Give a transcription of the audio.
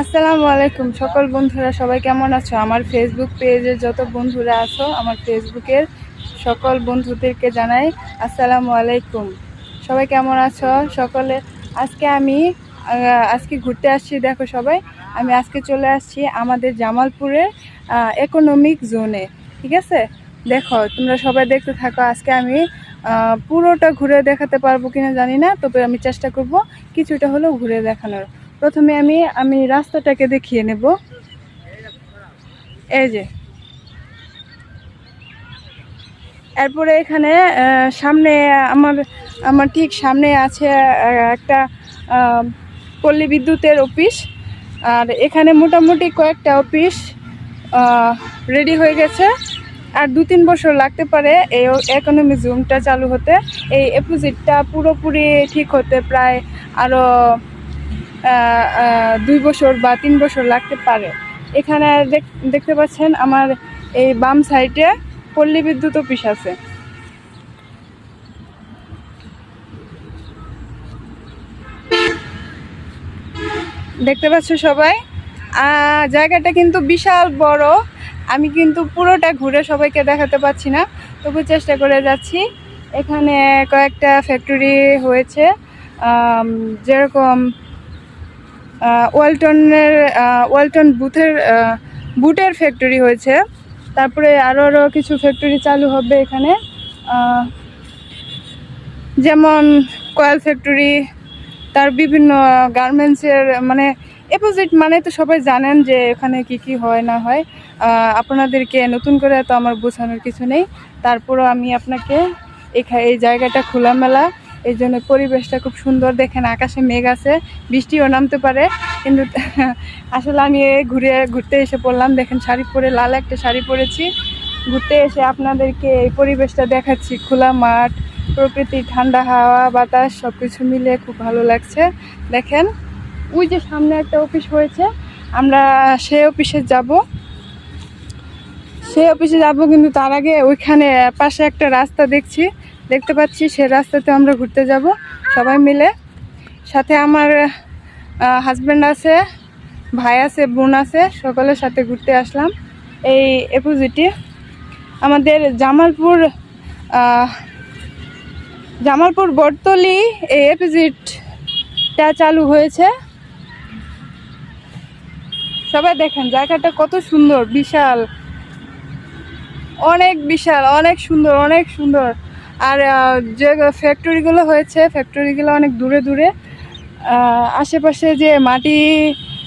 আসসালামু আলাইকুম সকল বন্ধুরা, সবাই কেমন আছো? আমার ফেসবুক পেজে যত বন্ধুরা আছো, আমার ফেসবুকের সকল বন্ধুদেরকে জানাই আসসালামু আলাইকুম। সবাই কেমন আছো সকলে? আজকে ঘুরতে আসছি। দেখো সবাই, আমি আজকে চলে আসছি আমাদের জামালপুরের ইকোনমিক জোনে। ঠিক আছে, দেখো তোমরা সবাই দেখতে থাকো। আজকে আমি পুরোটা ঘুরে দেখাতে পারবো কিনা জানি না, তবে আমি চেষ্টা করব কিছুটা হলেও ঘুরে দেখানোর। প্রথমে আমি রাস্তাটাকে দেখিয়ে নেব। এই যে, এরপরে এখানে সামনে আমার ঠিক সামনে আছে একটা পল্লী বিদ্যুতের অফিস। আর এখানে মোটামুটি কয়েকটা অফিস রেডি হয়ে গেছে। আর 2-3 বছর লাগতে পারে এই ইকোনমি জোনটা চালু হতে। এই অপোজিটটা পুরোপুরি ঠিক হতে প্রায় আরও 2 বছর বা 3 বছর লাগতে পারে। এখানে দেখতে পাচ্ছেন আমার এই বাম সাইডে পল্লী বিদ্যুৎ অফিস আছে। দেখতে পাচ্ছ সবাই, জায়গাটা কিন্তু বিশাল বড়। আমি কিন্তু পুরোটা ঘুরে সবাইকে দেখাতে পাচ্ছি না, তবু চেষ্টা করে যাচ্ছি। এখানে কয়েকটা ফ্যাক্টরি হয়েছে, যেরকম ওয়ালটন বুটের ফ্যাক্টরি হয়েছে। তারপরে আরও কিছু ফ্যাক্টরি চালু হবে এখানে, যেমন কয়েল ফ্যাক্টরি, তার বিভিন্ন গার্মেন্টসের মানে অপোজিট। মানে তো সবাই জানেন যে এখানে কি কি হয় না হয়। আপনাদেরকে নতুন করে তো আমার বোঝানোর কিছু নেই। তারপরও আমি আপনাকে এই জায়গাটা খোলামেলা, এই জন্য পরিবেশটা খুব সুন্দর। দেখেন আকাশে মেঘ আছে, বৃষ্টিও নামতে পারে, কিন্তু আসলে আমি ঘুরতে এসে পড়লাম। দেখেন শাড়ি পরে, লাল একটা শাড়ি পরেছি, ঘুরতে এসে আপনাদেরকে এই পরিবেশটা দেখাচ্ছি। খোলা মাঠ, প্রকৃতি, ঠান্ডা হাওয়া বাতাস সব কিছু মিলে খুব ভালো লাগছে। দেখেন ওই যে সামনে একটা অফিস হয়েছে, আমরা সেই অফিসে যাব। কিন্তু তার আগে ওইখানে পাশে একটা রাস্তা দেখতে পাচ্ছি, সে রাস্তাতে আমরা ঘুরতে যাব সবাই মিলে। সাথে আমার হাজব্যান্ড আছে, ভাই আছে, বোন আছে, সকলের সাথে ঘুরতে আসলাম। এই অপোজিটে আমাদের জামালপুর বটতলী এই অপোজিটটা চালু হয়েছে। সবাই দেখেন জায়গাটা কত সুন্দর, বিশাল, অনেক সুন্দর। আর যে ফ্যাক্টরিগুলো হয়েছে, ফ্যাক্টরিগুলো অনেক দূরে। আশেপাশে যে